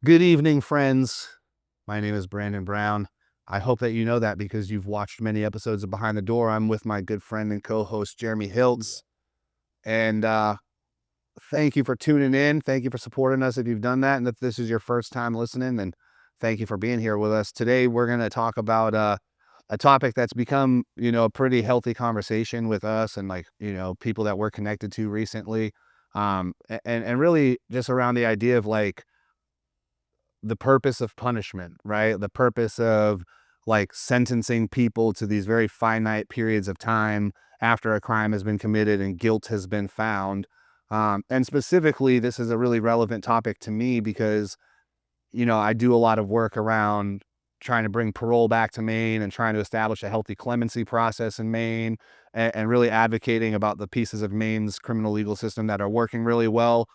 Good evening, friends. My name is Brandon Brown. I hope that you know that because you've watched many episodes of Behind the Door. I'm with my good friend and co-host Jeremy Hiltz. And thank you for tuning in. Thank you for supporting us if you've done that. And if this is your first time listening, then thank you for being here with us. Today, we're going to talk about a topic that's become, a pretty healthy conversation with us and people that we're connected to recently. And really just around the idea of the purpose of punishment, right? The purpose of sentencing people to these very finite periods of time after a crime has been committed and guilt has been found. And specifically, this is a really relevant topic to me because, I do a lot of work around trying to bring parole back to Maine and trying to establish a healthy clemency process in Maine and really advocating about the pieces of Maine's criminal legal system that are working really well,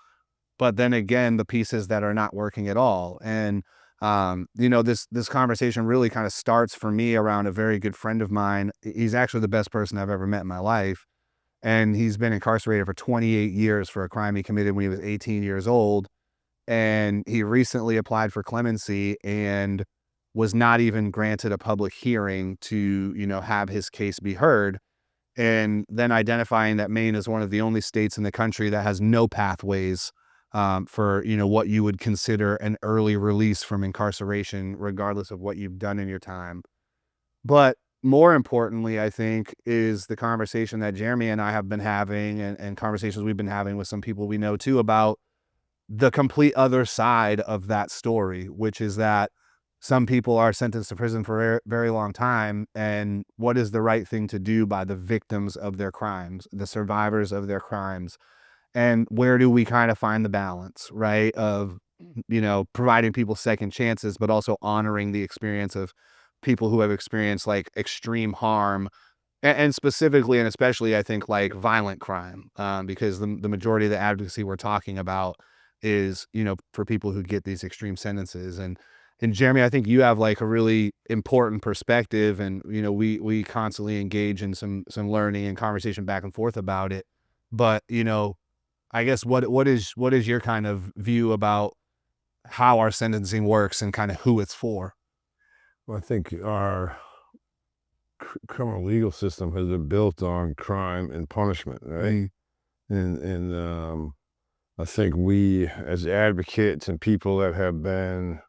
but then again, the pieces that are not working at all. And this conversation really kind of starts for me around a very good friend of mine. He's actually the best person I've ever met in my life, and he's been incarcerated for 28 years for a crime he committed when he was 18 years old. And he recently applied for clemency and was not even granted a public hearing to have his case be heard, and then identifying that Maine is one of the only states in the country that has no pathways for what you would consider an early release from incarceration, regardless of what you've done in your time. But more importantly, I think, is the conversation that Jeremy and I have been having, and conversations we've been having with some people we know too, about the complete other side of that story, which is that some people are sentenced to prison for a very, very long time. And what is the right thing to do by the victims of their crimes, the survivors of their crimes? And where do we kind of find the balance, right? Of, providing people second chances, but also honoring the experience of people who have experienced extreme harm, and specifically and especially, I think, violent crime, because the majority of the advocacy we're talking about is, for people who get these extreme sentences. And Jeremy, I think you have a really important perspective, and we constantly engage in some learning and conversation back and forth about it. But I guess what is your kind of view about how our sentencing works and kind of who it's for? Well, I think our criminal legal system has been built on crime and punishment, right? Mm. And I think we, as advocates and people that have been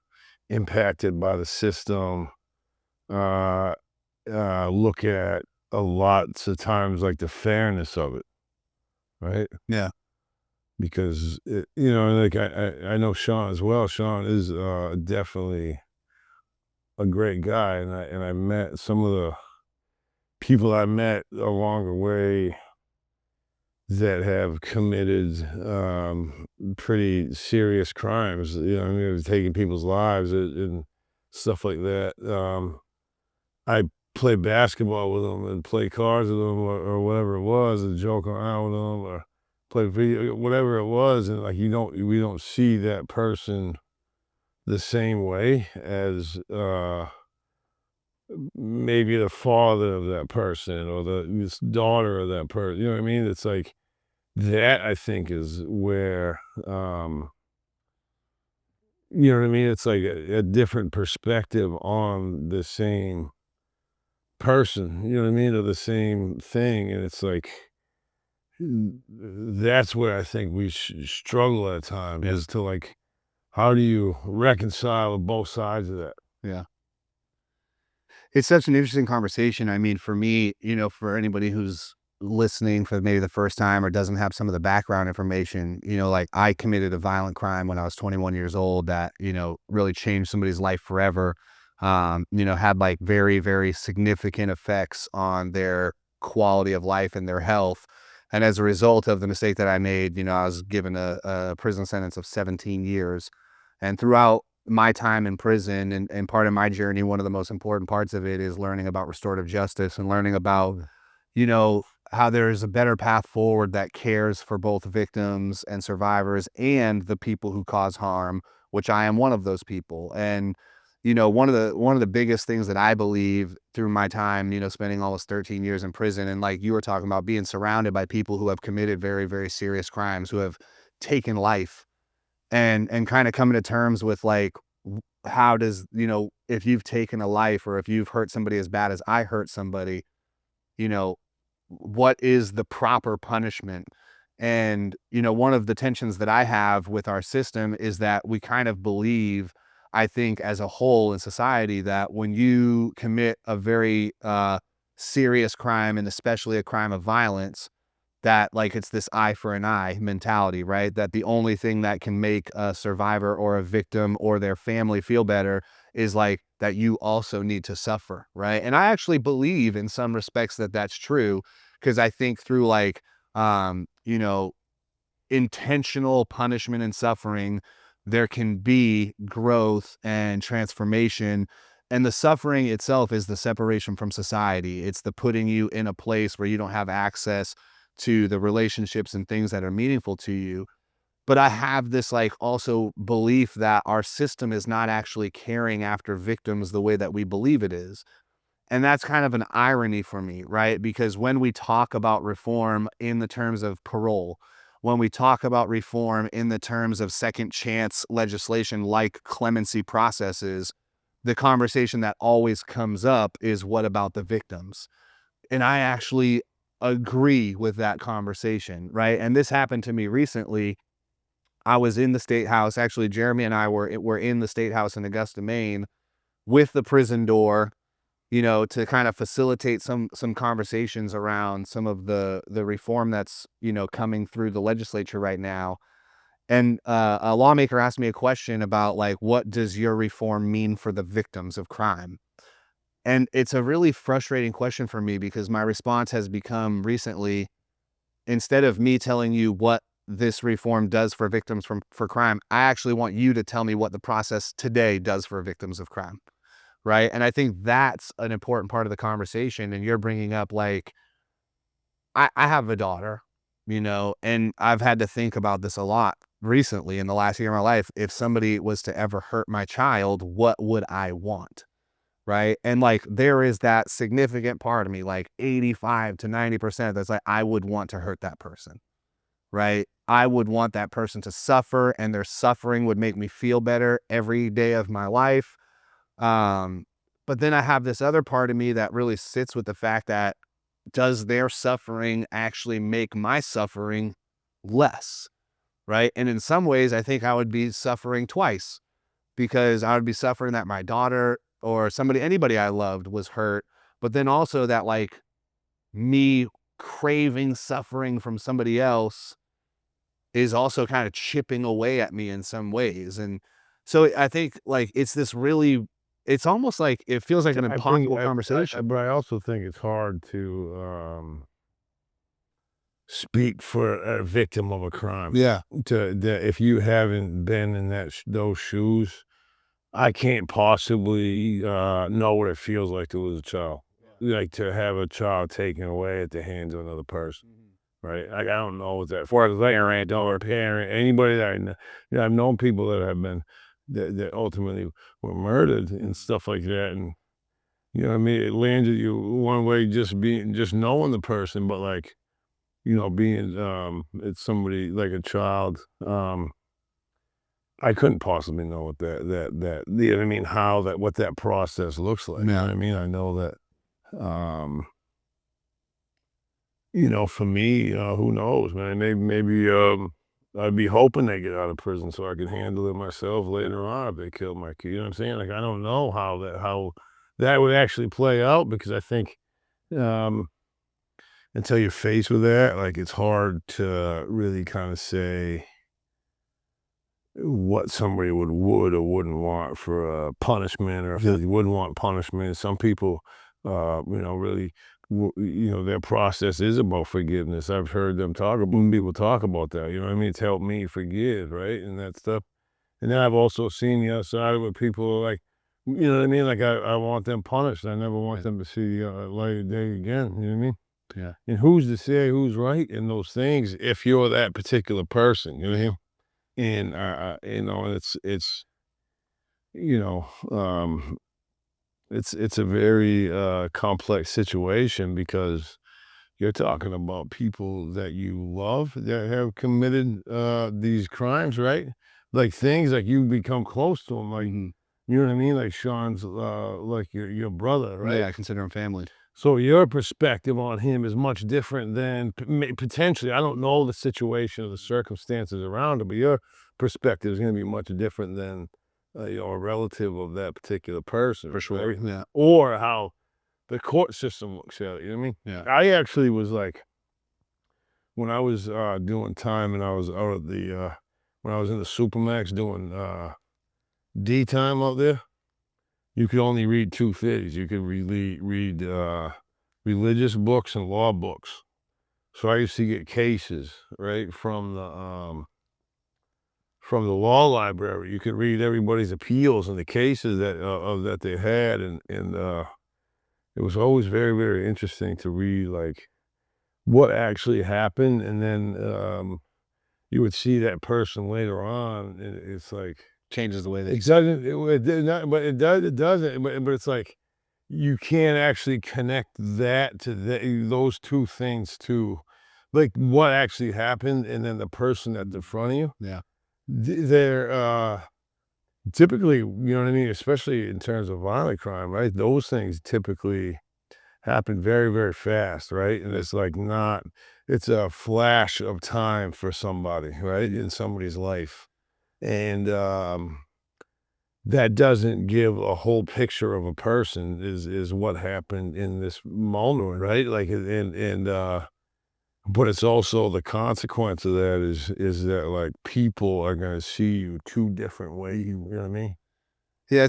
impacted by the system, uh, look at a lot of times like the fairness of it, right? Yeah. Because like I know Sean as well. Sean is definitely a great guy, and I met some of the people I met along the way that have committed pretty serious crimes. I mean, taking people's lives and stuff like that. I play basketball with them and play cards with them or whatever it was, and joke around with them or play video, whatever it was, and we don't see that person the same way as maybe the father of that person or this daughter of that person. You know what I mean? It's like that, I think, is where you know what I mean? It's like a different perspective on the same person, you know what I mean? Or the same thing. And it's like that's where I think we struggle at times, Yeah. is to how do you reconcile both sides of that? Yeah. It's such an interesting conversation. I mean, for me, for anybody who's listening for maybe the first time or doesn't have some of the background information, I committed a violent crime when I was 21 years old that, really changed somebody's life forever. Had very, very significant effects on their quality of life and their health. And as a result of the mistake that I made, I was given a prison sentence of 17 years. And throughout my time in prison and part of my journey, one of the most important parts of it is learning about restorative justice and learning about, how there is a better path forward that cares for both victims and survivors and the people who cause harm, which I am one of those people. And, one of the biggest things that I believe through my time, spending almost 13 years in prison, and like you were talking about, being surrounded by people who have committed very, very serious crimes, who have taken life, and kind of coming to terms with like how does, if you've taken a life or if you've hurt somebody as bad as I hurt somebody, you know, what is the proper punishment? And, one of the tensions that I have with our system is that we kind of believe, I think, as a whole in society, that when you commit a very serious crime and especially a crime of violence, that like it's this eye for an eye mentality, right? That the only thing that can make a survivor or a victim or their family feel better is like that you also need to suffer, right? And I actually believe in some respects that that's true because I think through like um, you know, intentional punishment and suffering, there can be growth and transformation. And the suffering itself is the separation from society. It's the putting you in a place where you don't have access to the relationships and things that are meaningful to you. But I have this like also belief that our system is not actually caring after victims the way that we believe it is. And that's kind of an irony for me, right? Because when we talk about reform in the terms of parole, when we talk about reform in the terms of second chance legislation like clemency processes, the conversation that always comes up is what about the victims? And I actually agree with that conversation, right? And this happened to me recently. I was in the state house. Actually, Jeremy and I were in the state house in Augusta, Maine, with the prison door, to kind of facilitate some conversations around some of the reform that's, coming through the legislature right now. And a lawmaker asked me a question about like, what does your reform mean for the victims of crime? And it's a really frustrating question for me because my response has become recently, instead of me telling you what this reform does for victims for crime, I actually want you to tell me what the process today does for victims of crime. Right. And I think that's an important part of the conversation. And you're bringing up like, I have a daughter, and I've had to think about this a lot recently in the last year of my life. If somebody was to ever hurt my child, what would I want? Right. And like, there is that significant part of me, like 85 to 90%, that's like, I would want to hurt that person. Right. I would want that person to suffer, and their suffering would make me feel better every day of my life. Um, but then I have this other part of me that really sits with the fact that, does their suffering actually make my suffering less? Right. And in some ways, I think I would be suffering twice because I would be suffering that my daughter or anybody I loved was hurt, but then also that like me craving suffering from somebody else is also kind of chipping away at me in some ways. And so I think like it's almost like it feels like an I think impossible conversation. but I also think it's hard to, speak for a victim of a crime. Yeah. To that if you haven't been in those shoes, I can't possibly, know what it feels like to lose a child. Like, to have a child taken away at the hands of another person, Mhm. right? Like, I don't know what that for a parent or a parent, anybody that I know, I've known people that have been that ultimately were murdered and stuff like that, and, what I mean? It landed you one way just knowing the person, but, like, being, it's somebody like a child, I couldn't possibly know what you know what I mean, how that what that process looks like, you know Yeah. what I mean? I know that, um, for me, who knows, man? Maybe, I'd be hoping they get out of prison so I can handle it myself later on if they kill my kid, you know what I'm saying? Like, I don't know how that would actually play out because I think, um, until you're faced with that, like, it's hard to really kinda say what somebody would or wouldn't want for a punishment, or if Yeah. they wouldn't want punishment. Some people, really, their process is about forgiveness. I've heard them talk about people talk about that. You know what I mean? It's helped me forgive, right, and that stuff. And then I've also seen the other side of it. People are like, you know what I mean? Like I want them punished. I never want them to see light of day again. You know what I mean? Yeah. And who's to say who's right in those things if you're that particular person? You know what I mean? And, it's, you know, um, it's a very, complex situation because you're talking about people that you love that have committed, these crimes, right? like things, like you become close to him, like, Mhm. you know what I mean? Like Sean's, like your brother, right? Yeah, I consider 'em family. So your perspective on him is much different than potentially. I don't know the situation or the circumstances around him, but your perspective is going to be much different than a relative of that particular person, For sure, right? yeah, Or how the court system looks at it. You know what I mean? yeah. I actually was like, when I was doing time and I was out at when I was in the Supermax doing D time out there. You could only read 2 things. You could read, religious books and law books. So I used to get cases, right, from the law library. You could read everybody's appeals and the cases that they had, and it was always very, very interesting to read, like, what actually happened, and then, you would see that person later on, and it's like, Changes the way that you it see doesn't it did not but it doesn't, but it's like you can't actually connect that to those 2 things to, like, what actually happened and then the person at the front of you. yeah. They're, typically, you know what I mean, especially in terms of violent crime, right? Those things typically happen very, very fast, right? And it's like not it's a flash of time for somebody, right, in somebody's life. And, that doesn't give a whole picture of a person is what happened in this moment, right? Like, but it's also the consequence of that is that, like, people are gonna see you 2 different ways, you know what I mean? Yeah,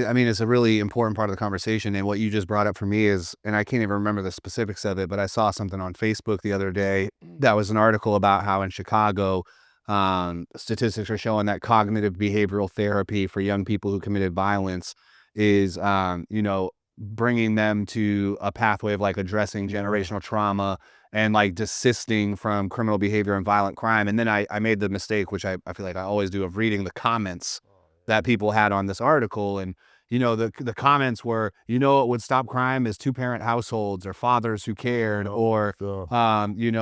I mean, it's a really important part of the conversation, and what you just brought up for me is, and I can't even remember the specifics of it, but I saw something on Facebook the other day that was an article about how in Chicago, statistics are showing that cognitive behavioral therapy for young people who committed violence is, bringing them to a pathway of like addressing Yeah. generational trauma and like desisting from criminal behavior and violent crime. And then I made the mistake, which I feel like I always do, of reading the comments that people had on this article. And, the comments were, what would stop crime is two-parent households or fathers who cared, Oh, or, so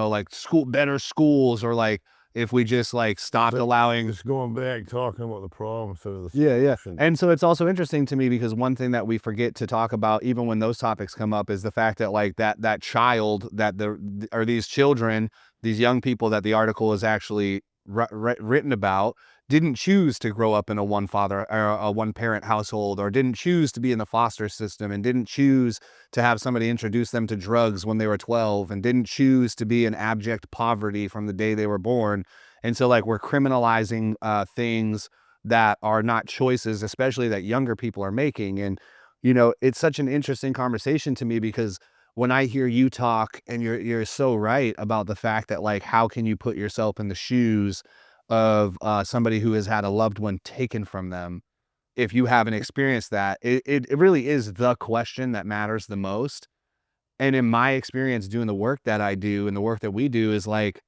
like better schools, or like if we just like it's stopped like allowing. just going back, talking about the problem instead of the Yeah, yeah. solution. And so it's also interesting to me because one thing that we forget to talk about, even when those topics come up, is the fact that like that child that or these children, these young people that the article is actually written about, didn't choose to grow up in a one father or a one parent household, or didn't choose to be in the foster system, and didn't choose to have somebody introduce them to drugs when they were 12, and didn't choose to be in abject poverty from the day they were born. And so like we're criminalizing things that are not choices, especially that younger people are making. And, it's such an interesting conversation to me because when I hear you talk, and you're so right about the fact that like, how can you put yourself in the shoes of somebody who has had a loved one taken from them if you haven't experienced that? It really is the question that matters the most. And in my experience doing the work that I do and the work that we do is like,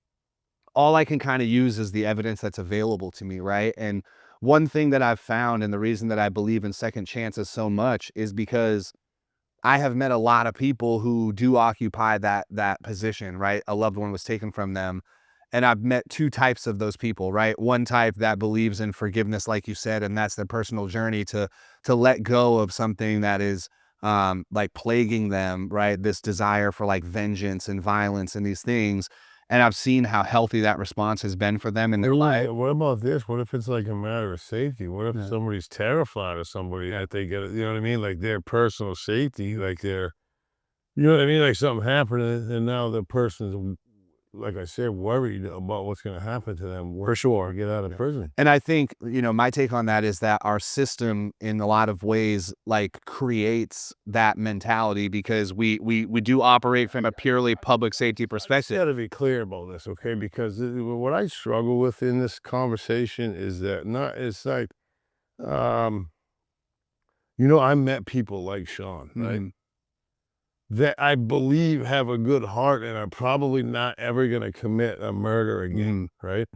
all I can kind of use is the evidence that's available to me, right? And one thing that I've found, and the reason that I believe in second chances so much, is because I have met a lot of people who do occupy that position, right? A loved one was taken from them. And I've met two types of those people, right? One type that believes in forgiveness, like you said, and that's their personal journey to let go of something that is like plaguing them, right? This desire for like vengeance and violence and these things. And I've seen how healthy that response has been for them in their life. What about this? What if it's like a matter of safety? What if Yeah. somebody's terrified of somebody that they get, you know what I mean? Like their personal safety, like their, you know what I mean? Like something happened and now the person's, like I said, worried about what's going to happen to them For once they sure. get out of Yeah. prison. And I think, my take on that is that our system in a lot of ways like creates that mentality because we do operate from a purely public safety I just perspective. got to be clear about this, okay? Because what I struggle with in this conversation is that not, it's like, um, I met people like Sean, right? Mhm. That I believe have a good heart and are probably not ever going to commit a murder again, Mhm. right?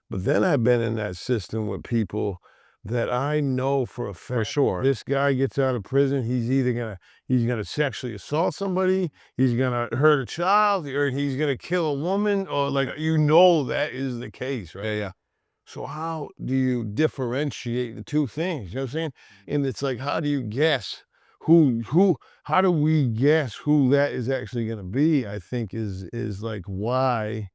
But then I've been in that system with people that I know for a For fact sure. this guy gets out of prison, he's gonna sexually assault somebody, he's gonna hurt a child, or he's gonna kill a woman, or like that is the case, Yeah, right? yeah. So how do you differentiate the two things? You know what I'm saying? And it's like, how do you guess who how do we guess who that is actually gonna be? I think is like why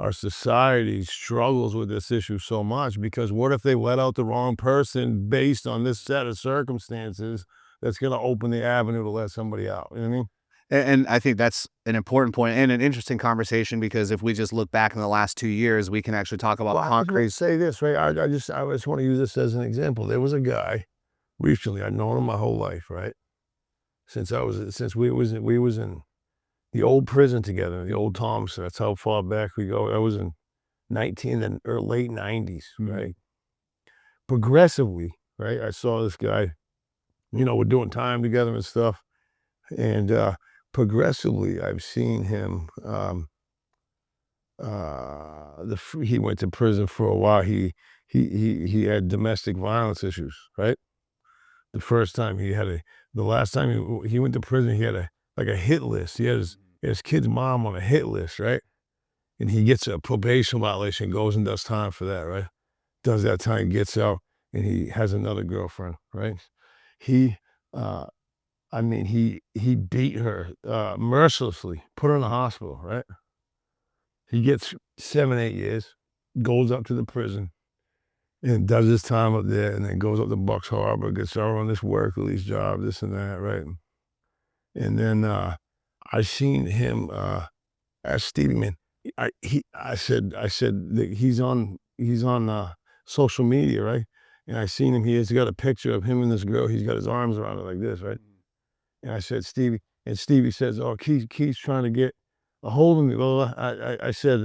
our society struggles with this issue so much, because what if they let out the wrong person based on this set of circumstances that's gonna open the avenue to let somebody out, you know what I mean? And I think that's an important point and an interesting conversation because if we just look back in the last 2 years, we can actually talk about Well, I just wanna concrete. say this, right? I just wanna use this as an example. There was a guy recently, I've known him my whole life, right? Since we was in the old prison together, the old Thompson. That's how far back we go. That was in 19 and or late 90s, Mhm. right? Progressively, right? I saw this guy, we're doing time together and stuff. And progressively, I've seen him. He went to prison for a while. He had domestic violence issues, right? The first time he had a, the last time he went to prison, he had a like a hit list. He had his kid's mom on a hit list, right? And he gets a probation violation, goes and does time for that, right? Does that time, gets out, and he has another girlfriend, right? He, uh, I mean, he beat her mercilessly, put her in the hospital, right? He gets 7, 8 years, goes up to the prison and does his time up there, and then goes up to Bucks Harbor, gets started on this work release job, this and that, right? And then I seen him ask Stevie, man. I said that he's on social media, right? And I seen him. He's got a picture of him and this girl. He's got his arms around her like this, right? And I said, Stevie, and Stevie says, "Oh, Keith's trying to get a hold of me." Well, I said,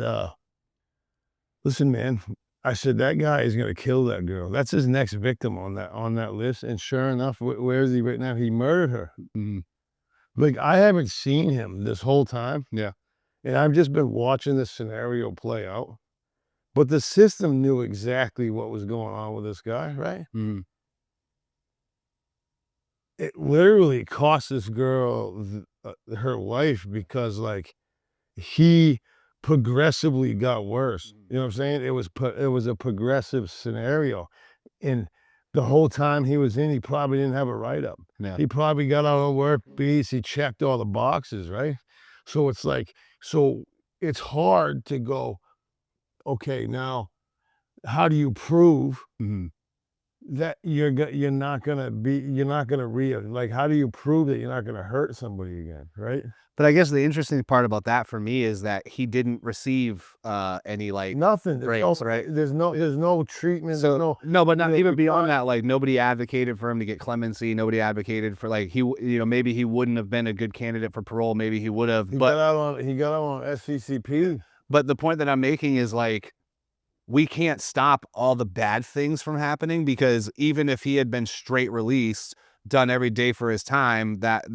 "Listen, man." I said, "That guy is gonna kill that girl. That's his next victim on that list." And sure enough, where is he right now? He murdered her. Mhm. Like, I haven't seen him this whole time, Yeah. and I've just been watching this scenario play out. But the system knew exactly what was going on with this guy, right? Mhm. It literally cost this girl her life because, like, he progressively got worse. You know what I'm saying? It was a progressive scenario, and the whole time he was in, he probably didn't have a write-up. Yeah. He probably got out of work beats, he checked all the boxes, right? So it's like, so it's hard to go, "Okay, now how do you prove Mhm. that you're not gonna like, how do you prove that you're not gonna hurt somebody again, right?" But I guess the interesting part about that for me is that he didn't receive, any, like, Nothing. breaks, right? There's no treatment, there's So no, no, but you not know, even you beyond can't. that, like, nobody advocated for him to get clemency, nobody advocated for, like, maybe he wouldn't have been a good candidate for parole, maybe he would have, He got out on SCCP. but the point that I'm making is, like, we can't stop all the bad things from happening because even if he had been straight released, done every day for his time, that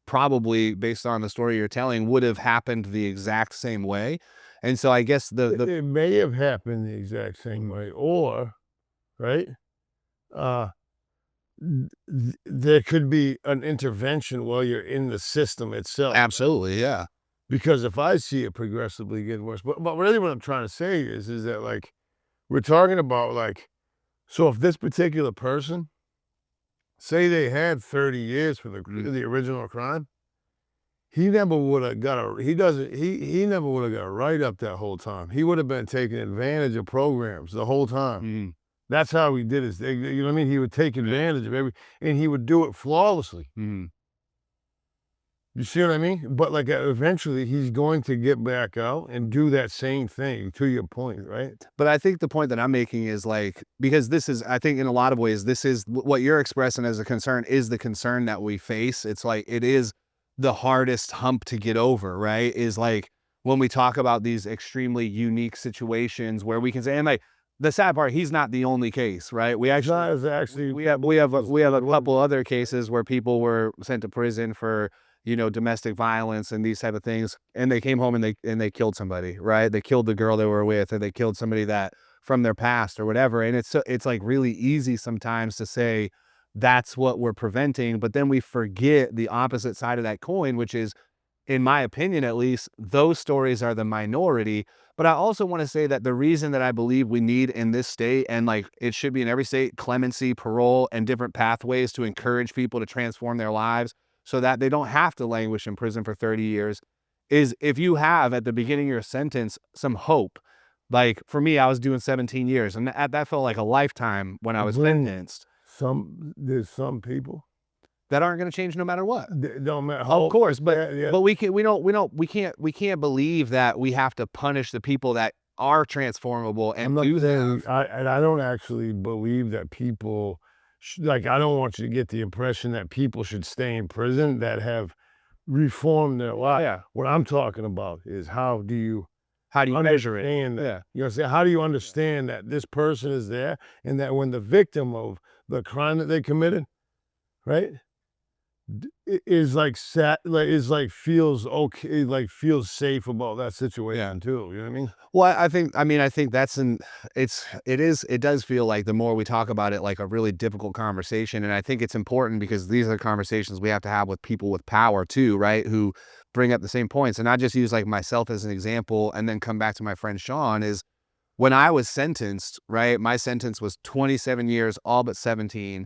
probably, based on the story you're telling, would have happened the exact same way. And so I guess the It may have happened the exact same Mhm. way, or, right, uh, there could be an intervention while you're in the system itself, right? Absolutely, yeah. Because if I see it progressively getting worse, but really what I'm trying to say is that, like, we're talking about, like, so if this particular person, say they had 30 years for Mhm, the original crime, he never woulda got a he doesn't he never woulda got a write-up that whole time. He would have been taking advantage of programs the whole time. mhm, That's how he did his thing, you know what I mean? He would take advantage of and he would do it flawlessly. mhm. You see what I mean? But, like, eventually, he's going to get back out and do that same thing, to your point, right? But I think the point that I'm making is like because this is I think in a lot of ways this is what you're expressing as a concern is the concern that we face. It's like it is the hardest hump to get over, right? Is like when we talk about these extremely unique situations where we can say and like the sad part he's not the only case, right? We He's actually not as actually we have a couple other cases where people were sent to prison for domestic violence and these type of things, and they came home and they killed somebody, right? They killed the girl they were with, or they killed somebody that from their past or whatever. And it's like really easy sometimes to say that's what we're preventing, but then we forget the opposite side of that coin, which is in my opinion at least, those stories are the minority. But I also want to say that the reason that I believe we need in this state, and like it should be in every state, clemency, parole, and different pathways to encourage people to transform their lives so that they don't have to languish in prison for 30 years, is if you have at the beginning of your sentence some hope. Like for me, I was doing 17 years, and that felt like a lifetime when I was When sentenced there's some people that aren't going to change no matter what. that don't matter Of how. course, Yeah, yeah. but we can't believe that we have to punish the people that are transformable I'm and not do saying have. I don't actually believe that people like, I don't want you to get the impression that people should stay in prison that have reformed their life. Yeah. What I'm talking about is how do you How do you measure it? understand that? Yeah. You know what I'm saying? How do you understand that this person is there and that when the victim of the crime that they committed, right, is like is like feels okay, like feels safe about that Yeah. situation too. You know what I mean? Well, I think that's it does feel like the more we talk about it, like a really difficult conversation. And I think it's important because these are conversations we have to have with people with power too, right? Who bring up the same points. And I just use like myself as an example and then come back to my friend Sean is when I was sentenced, right? My sentence was 27 years, all but 17.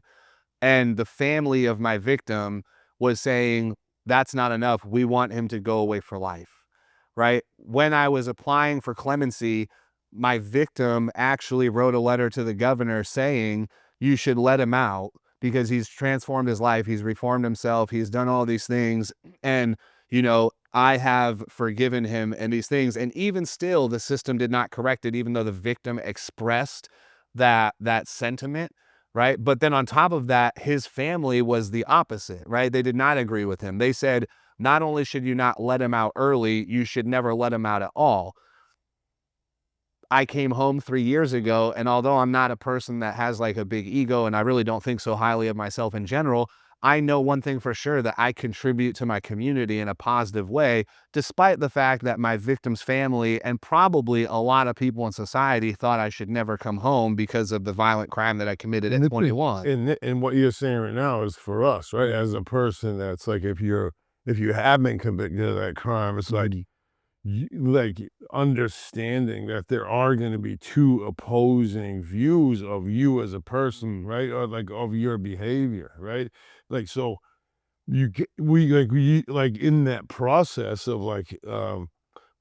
And the family of my victim was saying, that's not enough. We want him to go away for life, right? When I was applying for clemency, my victim actually wrote a letter to the governor saying, you should let him out because he's transformed his life. He's reformed himself. He's done all these things. And, I have forgiven him and these things. And even still, the system did not correct it, even though the victim expressed that sentiment, right? But then on top of that, his family was the opposite, right? They did not agree with him. They said, not only should you not let him out early, you should never let him out at all. I came home 3 years ago, and although I'm not a person that has like a big ego, and I really don't think so highly of myself in general, I know one thing for sure that I contribute to my community in a positive way, despite the fact that my victim's family and probably a lot of people in society thought I should never come home because of the violent crime that I committed And at this is 21. and what you're saying right now is for us, right? As a person that's like if you have been convicted of that crime, it's like like understanding that there are going to be two opposing views of you as a person, right? Or like of your behavior, right? Like so you get we like in that process of like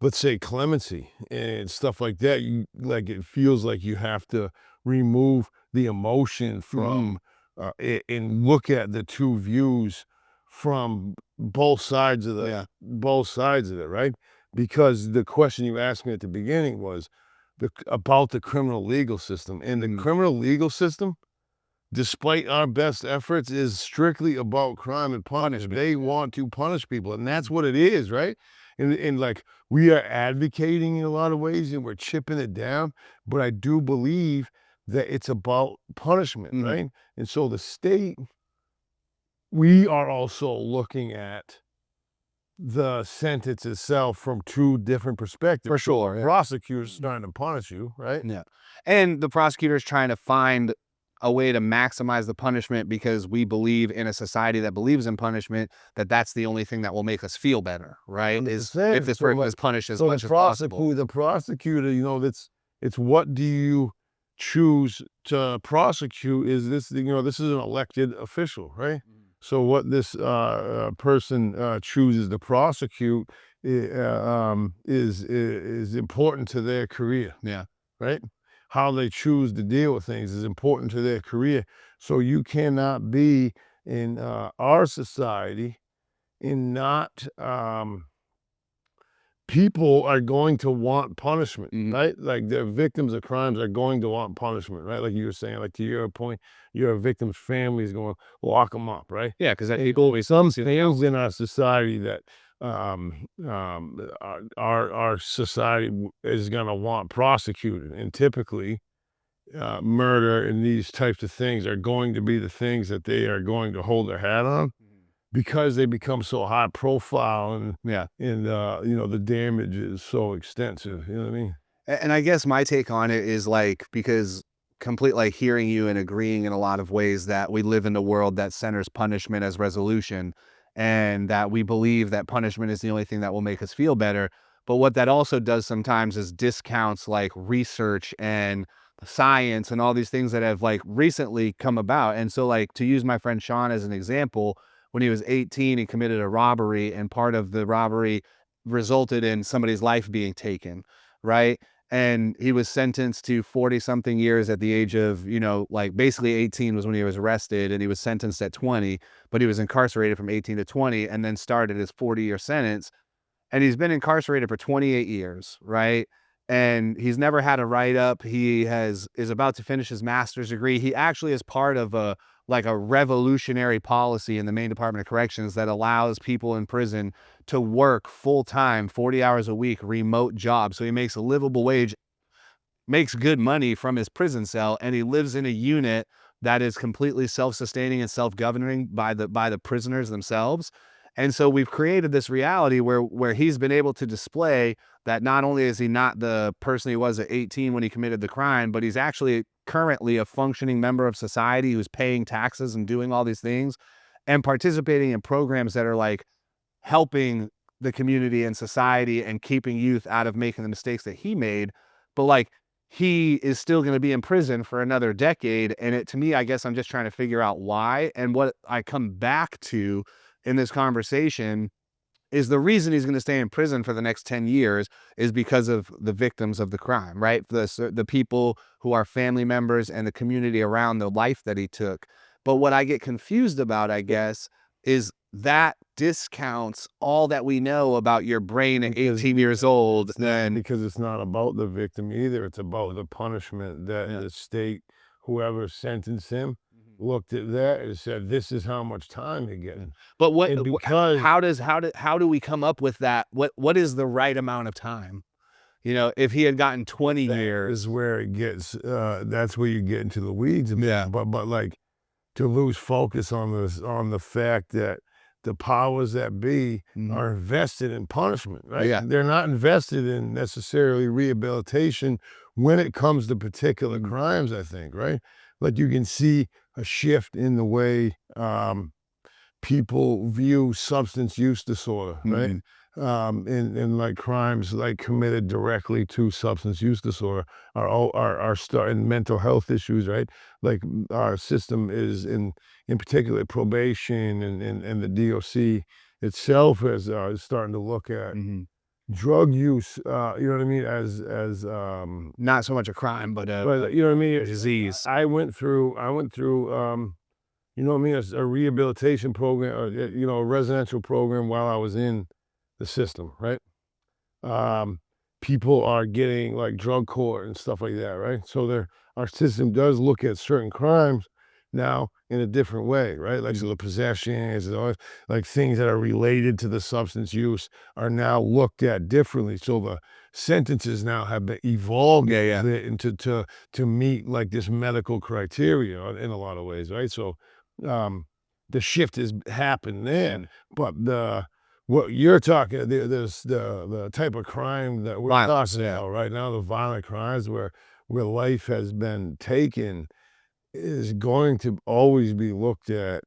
let's say clemency and stuff like that, you like it feels like you have to remove the emotion Mhm. from and look at the two views from Yeah. both sides of it, right? Because the question you asked me at the beginning was about the criminal legal system, and the Mhm. criminal legal system, despite our best efforts, is strictly about crime and punishment. Punishment. They want to punish people, and that's what it is, right? And like we are advocating in a lot of ways, and we're chipping it down. But I do believe that it's about punishment, Mhm. right? And so the state, we are also looking at the sentence itself from two different perspectives. For sure. Yeah. Prosecutors trying to punish you, right? Yeah. And the prosecutor's trying to find a way to maximize the punishment because we believe in a society that believes in punishment, that that's the only thing that will make us feel better, right? Is if 100%. this So person like is punished as so much as possible. the prosecutor, it's what do you choose to prosecute? Is this, this is an elected official, right? Mhm. So what this person chooses to prosecute is important to their career, Yeah. right? How they choose to deal with things is important to their career. So you cannot be in our society and not people are going to want punishment, Mhm. right? Like the victims of crimes are going to want punishment, right? Like you were saying, like to your point, your victim's family is going lock them up, right? Yeah, because that And people always some see the things house. in our society that our society is going to want prosecuted, and typically murder and these types of things are going to be the things that they are going to hold their hat on Mhm. because they become so high profile Yeah. and the damage is so extensive, you know what I mean? And I guess my take on it is like because complete like hearing you and agreeing in a lot of ways that we live in a world that centers punishment as resolution. and that we believe that punishment is the only thing that will make us feel better. But what that also does sometimes is discounts like research and science and all these things that have like recently come about. And so, like, to use my friend Sean as an example, when he was 18, he committed a robbery, and part of the robbery resulted in somebody's life being taken, right? And he was sentenced to 40 something years at the age of, like basically 18 was when he was arrested, and he was sentenced at 20, but he was incarcerated from 18 to 20 and then started his 40-year sentence. And he's been incarcerated for 28 years, right? And he's never had a write up. Is about to finish his master's degree. He actually is part of a revolutionary policy in the Maine Department of Corrections that allows people in prison to work full time, 40 hours a week, remote jobs. So he makes a livable wage, makes good money from his prison cell, and he lives in a unit that is completely self-sustaining and self-governing by the prisoners themselves. And so we've created this reality where he's been able to display that not only is he not the person he was at 18 when he committed the crime, but he's actually currently a functioning member of society who's paying taxes and doing all these things and participating in programs that are like helping the community and society and keeping youth out of making the mistakes that he made. But like, he is still going to be in prison for another decade. And to me, I guess I'm just trying to figure out why. And what I come back to in this conversation is the reason he's going to stay in prison for the next 10 years is because of the victims of the crime, right? The people who are family members and the community around the life that he took. But what I get confused about, I guess, is that discounts all that we know about your brain at 18 years old. Then Because it's not about the victim either. It's about the punishment that Yeah. the state, whoever sentenced him, looked at that and said, "This is how much time you're getting." But And because how do we come up with that? What is the right amount of time? If he had gotten 20 that years. is where it gets, that's where you get into the weeds. Yeah. But like, to lose focus on this, on the fact that the powers that be Mhm. are invested in punishment, right? Yeah. They're not invested in necessarily rehabilitation when it comes to particular Mhm. crimes, I think, right? Like, you can see a shift in the way people view substance use disorder, right? Mhm. In like crimes like committed directly to substance use disorder are starting mental health issues, right? Like, our system is in particular probation and the DOC itself is starting to look at Mhm. drug use, you know what I mean, as Not so much a crime, but but you know what I mean. a disease. I went through you know what I mean, a rehabilitation program, or, a residential program while I was in the system, right? Um, People are getting like drug court and stuff like that, right? So our system does look at certain crimes now in a different way, right? Like, so Mhm. the possessions and all, like, things that are related to the substance use are now looked at differently. So the sentences now have been evolved Yeah, a yeah. bit into to meet like this medical criteria in a lot of ways, right? So um, the shift has happened there, Mm. but what you're talking, there's the type of crime that we're Violence, talking yeah. about right now, the violent crimes where life has been taken, is going to always be looked at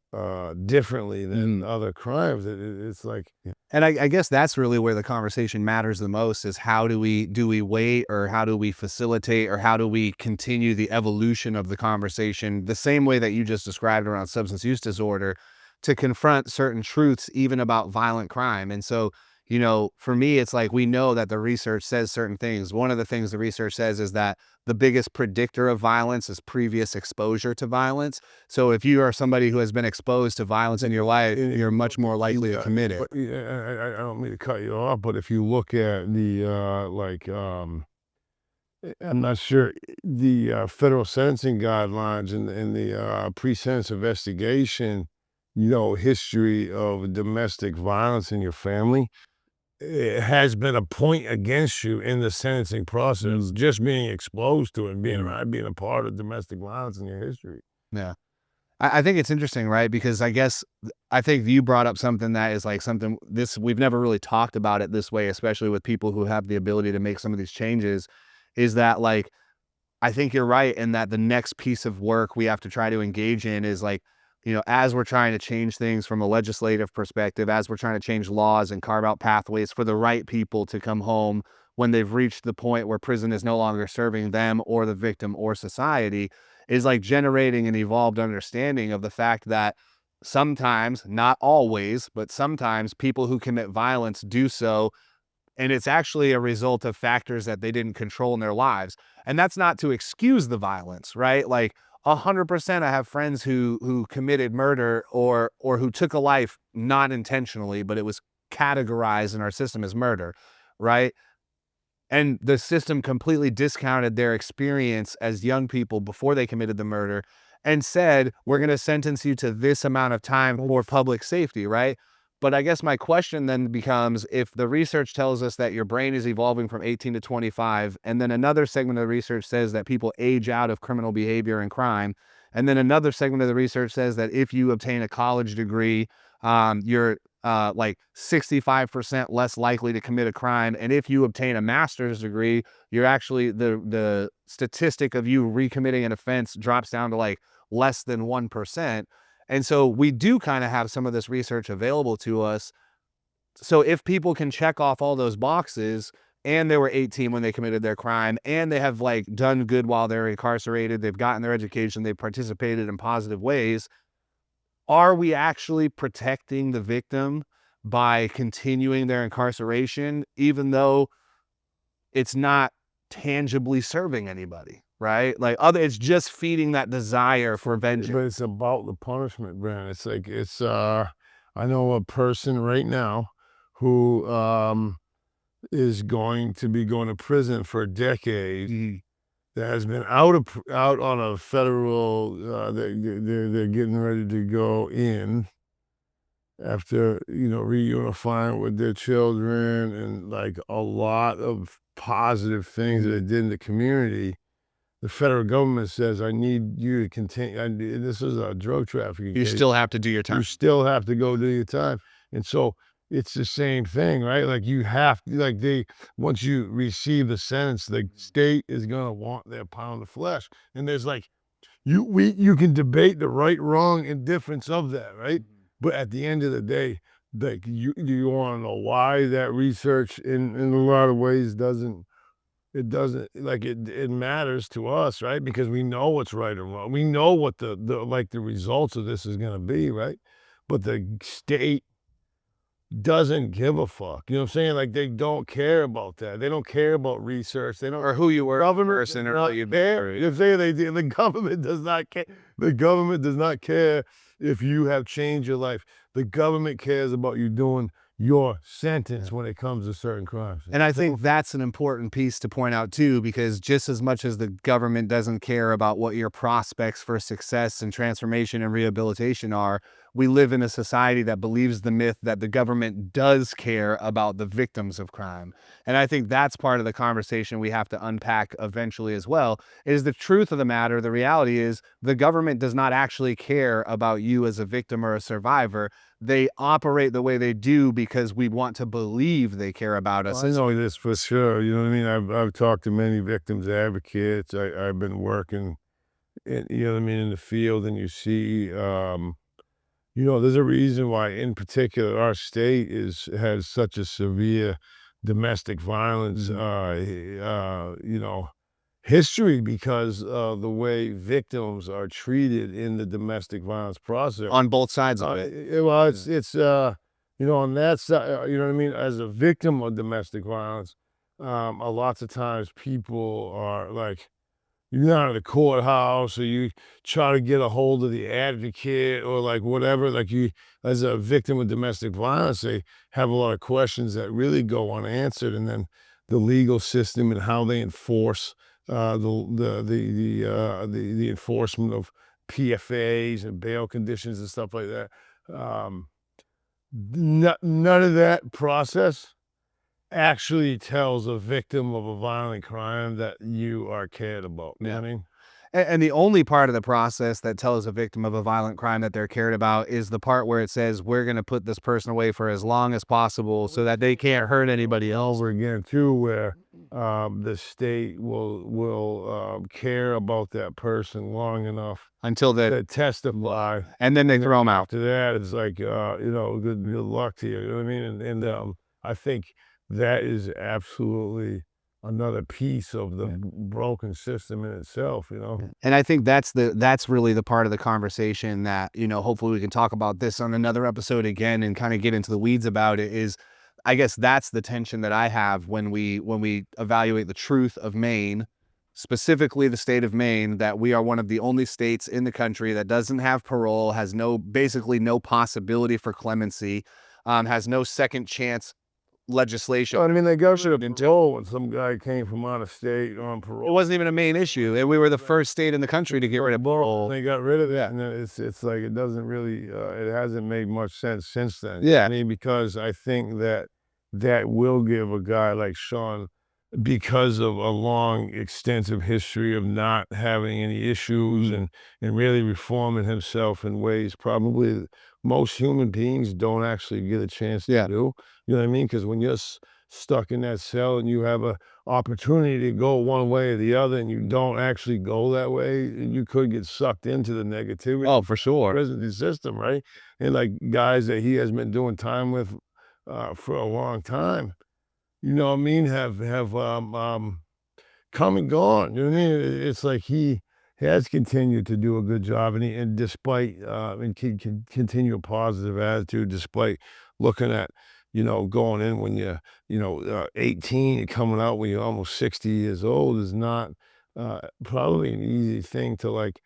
differently than Mhm. other crimes. It's like, And I guess that's really where the conversation matters the most is how do we wait, or how do we facilitate, or how do we continue the evolution of the conversation the same way that you just described around substance use disorder to confront certain truths even about violent crime. And so, for me, it's like we know that the research says certain things. One of the things the research says is that the biggest predictor of violence is previous exposure to violence. So if you are somebody who has been exposed to violence in your life, and if you're you much look more at likely to commit it. but yeah, I don't mean to cut you off, but if you look at the I'm not sure, the federal sentencing guidelines and the pre-sentence investigation, history of domestic violence in your family, it has been a point against you in the sentencing process, just being exposed to it and being around, being a part of domestic violence in your history. Yeah. I think it's interesting, right? Because I think you brought up something that is like something this we've never really talked about it this way, especially with people who have the ability to make some of these changes, is that like I think you're right in that the next piece of work we have to try to engage in is like as we're trying to change things from a legislative perspective, as we're trying to change laws and carve out pathways for the right people to come home when they've reached the point where prison is no longer serving them or the victim or society, is like generating an evolved understanding of the fact that sometimes, not always, but sometimes people who commit violence do so, and it's actually a result of factors that they didn't control in their lives. And that's not to excuse the violence, right? Like 100% I have friends who committed murder or who took a life not intentionally, but it was categorized in our system as murder, right? And the system completely discounted their experience as young people before they committed the murder and said, we're going to sentence you to this amount of time for public safety, right? But I guess my question then becomes, if the research tells us that your brain is evolving from 18 to 25, and then another segment of the research says that people age out of criminal behavior and crime, and then another segment of the research says that if you obtain a college degree, you're like 65% less likely to commit a crime. And if you obtain a master's degree, you're actually the statistic of you recommitting an offense drops down to like less than 1%. And so we do kind of have some of this research available to us. So if people can check off all those boxes and they were 18 when they committed their crime and they have like done good while they're incarcerated, they've gotten their education, they've participated in positive ways, are we actually protecting the victim by continuing their incarceration, even though it's not tangibly serving anybody, right? Like it's just feeding that desire for But vengeance. it's about the punishment, Brand. It's like I know a person right now who is going to be going to prison for a decade Mhm. that has been out on a federal they're getting ready to go in after, reunifying with their children and like a lot of positive things that they did in the community. The federal government says, I need you to continue. This is a drug trafficking You case. still have to do your You time. still have to go do your time. And so it's the same thing, right? Like you have like once you receive the sentence, the state is gonna want their pound of flesh. And there's like you can debate the right, wrong, and difference of that, right? But at the end of the day, like you want to know why that research in a lot of ways doesn't like it matters to us, right? Because we know what's right or wrong. We know what the results of this is going to be, right? But the state doesn't give a fuck. You know what I'm saying? Like they don't care about that. They don't care about research. They don't. Or who you were as a Government person does or not who you care. You know what I'm saying? The government does not care. The government does not care if you have changed your life. The government cares about you doing your sentence when it comes to certain crimes. And I think that's an important piece to point out too, because just as much as the government doesn't care about what your prospects for success and transformation and rehabilitation are, we live in a society that believes the myth that the government does care about the victims of crime. And I think that's part of the conversation we have to unpack eventually as well, is the truth of the matter. The reality is the government does not actually care about you as a victim or a survivor. They operate the way they do because we want to believe they care about us. I know this for sure. You know what I mean? I've talked to many victims advocates. I've been working in the field, and you see, there's a reason why, in particular, our state has such a severe domestic violence, history because of the way victims are treated in the domestic violence process. On both sides of it. Well, on that side, you know what I mean? As a victim of domestic violence, a lots of times people are like, you're not at the courthouse or you try to get a hold of the advocate or like whatever. Like you, as a victim of domestic violence, they have a lot of questions that really go unanswered. And then the legal system and how they enforce the enforcement of PFAs and bail conditions and stuff like that. None of that process actually tells a victim of a violent crime that you are cared about. You know what I mean? And the only part of the process that tells a victim of a violent crime that they're cared about is the part where it says, we're going to put this person away for as long as possible so that they can't hurt anybody else. Over again too, where the state will care about that person long enough Until to testify, and then they and then throw them out. after that, it's like good luck to you. You know what I mean? And I think that is absolutely another piece of the broken system in itself. You know. And I think that's really the part of the conversation that, hopefully we can talk about this on another episode again and kind of get into the weeds about it. Is I guess that's the tension that I have when we evaluate the truth of Maine, specifically the state of Maine, that we are one of the only states in the country that doesn't have parole, has basically no possibility for clemency, has no second chance legislation. I mean, they got rid of parole when some guy came from out of state on It parole. wasn't even a main issue, and we were the first state in the country to get rid of parole. They got rid of that, and then it's like it doesn't really it hasn't made much sense since then. Yeah. I mean, because I think that that will give a guy like Sean, because of a long, extensive history of not having any issues and really reforming himself in ways probably most human beings don't actually get a chance to Yeah. do. You know what I mean? Because when you're stuck in that cell and you have a opportunity to go one way or the other and you don't actually go that way, you could get sucked into the negativity Oh, for sure. prison system, right? And like guys that he has been doing time with for a long time, you know what I mean, have come and gone. You know what I mean? It's like he has continued to do a good job, and despite and can continue a positive attitude despite looking at going in when you're 18 and coming out when you're almost 60 years old is not probably an easy thing to like.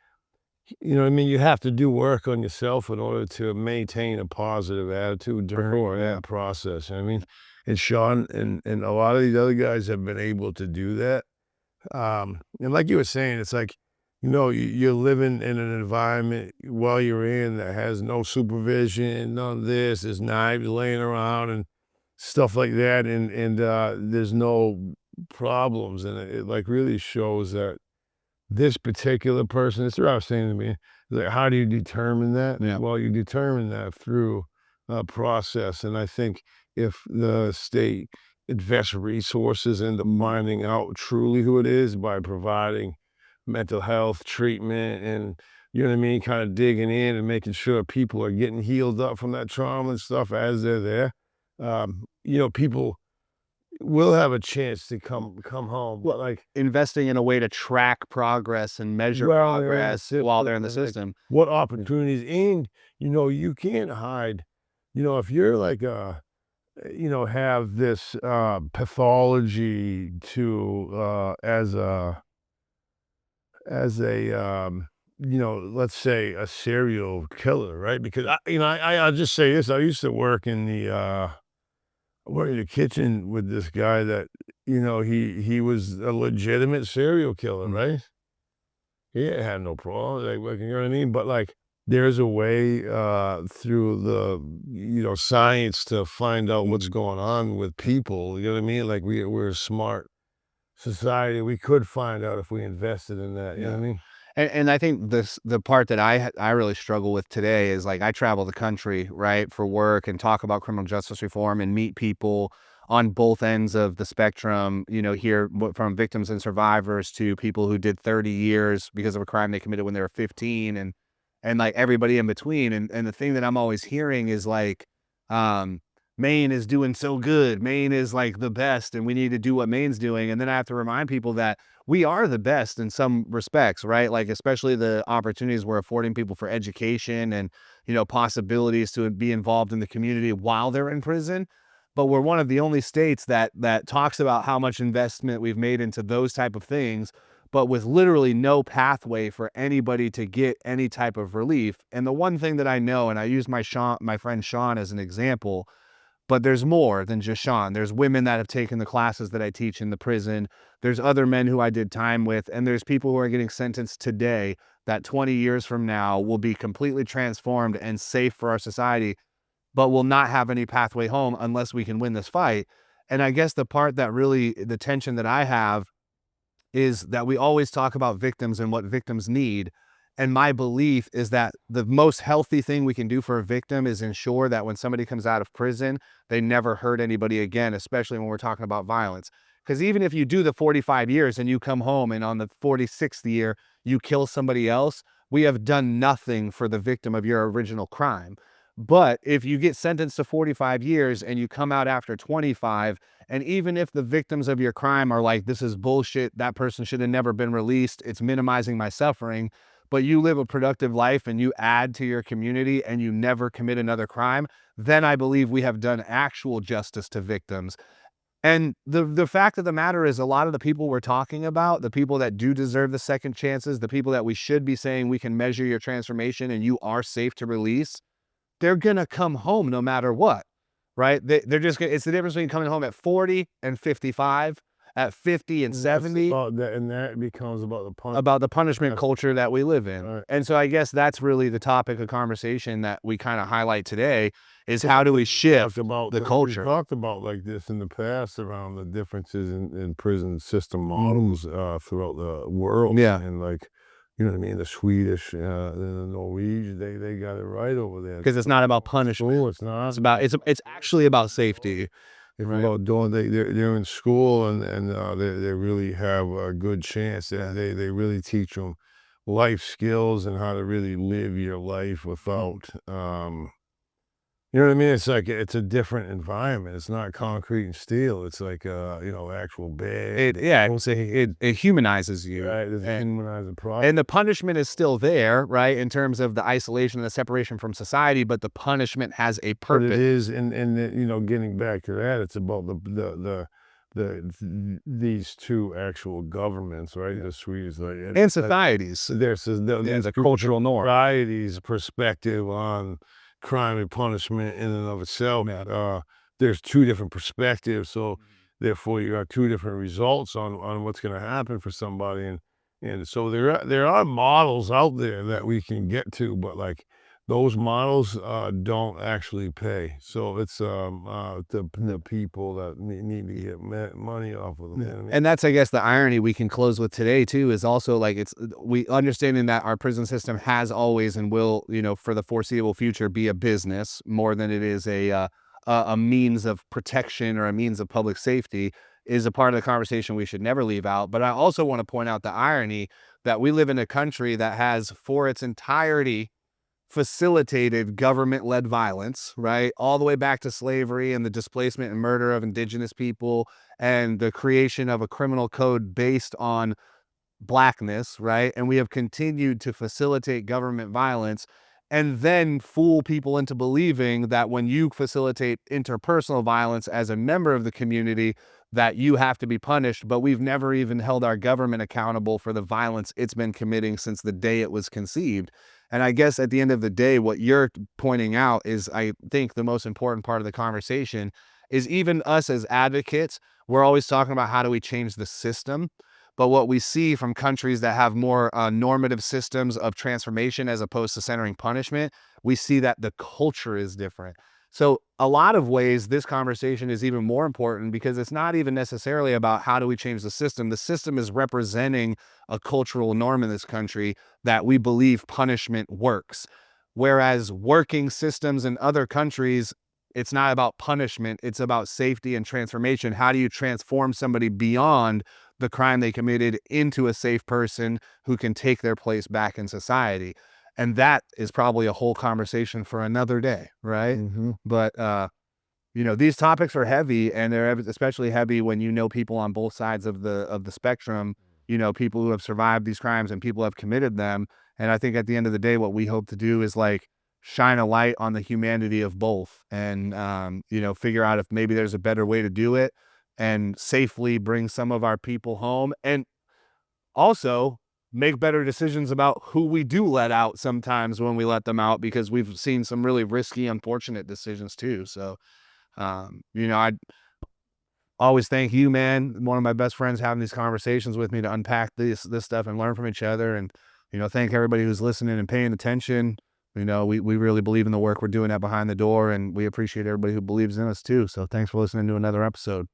You know what I mean? You have to do work on yourself in order to maintain a positive attitude during that process. You know what I mean? And Sean and a lot of these other guys have been able to do that. And like you were saying, it's like, you're living in an environment while you're in that has no supervision, none of this, there's knives laying around and stuff like that, and there's no problems, and it like really shows that this particular person, it's what I was saying to me, like, how do you determine that? Yeah. Well, you determine that through a process, and I think if the state invests resources into finding out truly who it is by providing mental health treatment and, you know what I mean, kind of digging in and making sure people are getting healed up from that trauma and stuff as they're there, people will have a chance to come home. But like, Investing in a way to track progress and measure progress while they're in the system. what opportunities, and you can't hide, if you're like have this pathology to as a let's say a serial killer, right? Because I'll just say this. I used to work in the kitchen with this guy that he was a legitimate serial killer, right? He had no problem, like, you know what I mean? But, like, there's a way, through the, science to find out what's going on with people, you know what I mean? Like, we're a smart society, we could find out if we invested in that, you know what I mean? And I think the part that I really struggle with today is, like, I travel the country, right, for work and talk about criminal justice reform and meet people on both ends of the spectrum, hear from victims and survivors to people who did 30 years because of a crime they committed when they were 15, and like everybody in between. And the thing that I'm always hearing is like, um, Maine is doing so good. Maine is like the best, and we need to do what Maine's doing. And then I have to remind people that we are the best in some respects, right? Like, especially the opportunities we're affording people for education and, possibilities to be involved in the community while they're in prison. But we're one of the only states that talks about how much investment we've made into those type of things, but with literally no pathway for anybody to get any type of relief. And the one thing that I know, and I use my friend Sean as an example, but there's more than just Sean. There's women that have taken the classes that I teach in the prison. There's other men who I did time with, and there's people who are getting sentenced today that 20 years from now will be completely transformed and safe for our society, but will not have any pathway home unless we can win this fight. And I guess the part that really, the tension that I have is that we always talk about victims and what victims need. And my belief is that the most healthy thing we can do for a victim is ensure that when somebody comes out of prison, they never hurt anybody again, especially when we're talking about violence. Because even if you do the 45 years and you come home and on the 46th year, you kill somebody else, we have done nothing for the victim of your original crime. But if you get sentenced to 45 years and you come out after 25, and even if the victims of your crime are like, this is bullshit, that person should have never been released, it's minimizing my suffering, but you live a productive life and you add to your community and you never commit another crime, then I believe we have done actual justice to victims. And the fact of the matter is, a lot of the people we're talking about, the people that do deserve the second chances, the people that we should be saying we can measure your transformation and you are safe to release, they're gonna come home no matter what, right? They're just gonna, it's the difference between coming home at 40 and 55, at 50 and And that's 70, about that, and that becomes about the punishment. about the punishment culture that we live in. Right. And so I guess that's really the topic of conversation that we kind of highlight today is how do we shift the We culture? talked about like this in the past around the differences in prison system models throughout the world. Yeah. And like, you know what I mean? The Swedish, the Norwegian, they got it right over there. Because it's not about punishment. School, it's not. It's actually about safety. It's Right. about doing. They're in school and they really have a good chance. They really teach them life skills and how to really live your life without you know what I mean? It's like it's a different environment. It's not concrete and steel. It's like you know, actual bed. Yeah, it humanizes you. Right. It's a And humanizing process. and the punishment is still there, right, in terms of the isolation and the separation from society, but the punishment has a But it purpose. is, you know, getting back to that, it's about these two actual governments, right? The Swedes, like, And societies. there's There's a cultural norm. society's perspective on crime and punishment in and of itself. There's two different perspectives, so therefore you got two different results on what's going to happen for somebody, and so there are models out there that we can get to, but like those models don't actually pay. So it's the people that need to get money off of them. You know what I mean? And that's, I guess, the irony we can close with today too, is also like it's we understanding that our prison system has always and will, for the foreseeable future, be a business more than it is a means of protection or a means of public safety is a part of the conversation we should never leave out. But I also want to point out the irony that we live in a country that has, for its entirety, facilitated government-led violence, right? All the way back to slavery and the displacement and murder of indigenous people and the creation of a criminal code based on blackness, right? And we have continued to facilitate government violence and then fool people into believing that when you facilitate interpersonal violence as a member of the community, that you have to be punished. But we've never even held our government accountable for the violence it's been committing since the day it was conceived. And I guess at the end of the day, what you're pointing out is, I think, the most important part of the conversation is even us as advocates, we're always talking about how do we change the system. But what we see from countries that have more normative systems of transformation as opposed to centering punishment, we see that the culture is different. So a lot of ways, this conversation is even more important because it's not even necessarily about how do we change the system. The system is representing a cultural norm in this country that we believe punishment works. Whereas working systems in other countries, it's not about punishment, it's about safety and transformation. How do you transform somebody beyond the crime they committed into a safe person who can take their place back in society? And that is probably a whole conversation for another day, right? But these topics are heavy, and they're especially heavy when people on both sides of the spectrum, people who have survived these crimes and people who have committed them. And I think at the end of the day, what we hope to do is like shine a light on the humanity of both and, figure out if maybe there's a better way to do it and safely bring some of our people home. And also make better decisions about who we do let out sometimes when we let them out, because we've seen some really risky, unfortunate decisions too. So, I always thank you, man. One of my best friends having these conversations with me to unpack this stuff and learn from each other. And, thank everybody who's listening and paying attention. We really believe in the work we're doing at Behind the Door, and we appreciate everybody who believes in us too. So thanks for listening to another episode.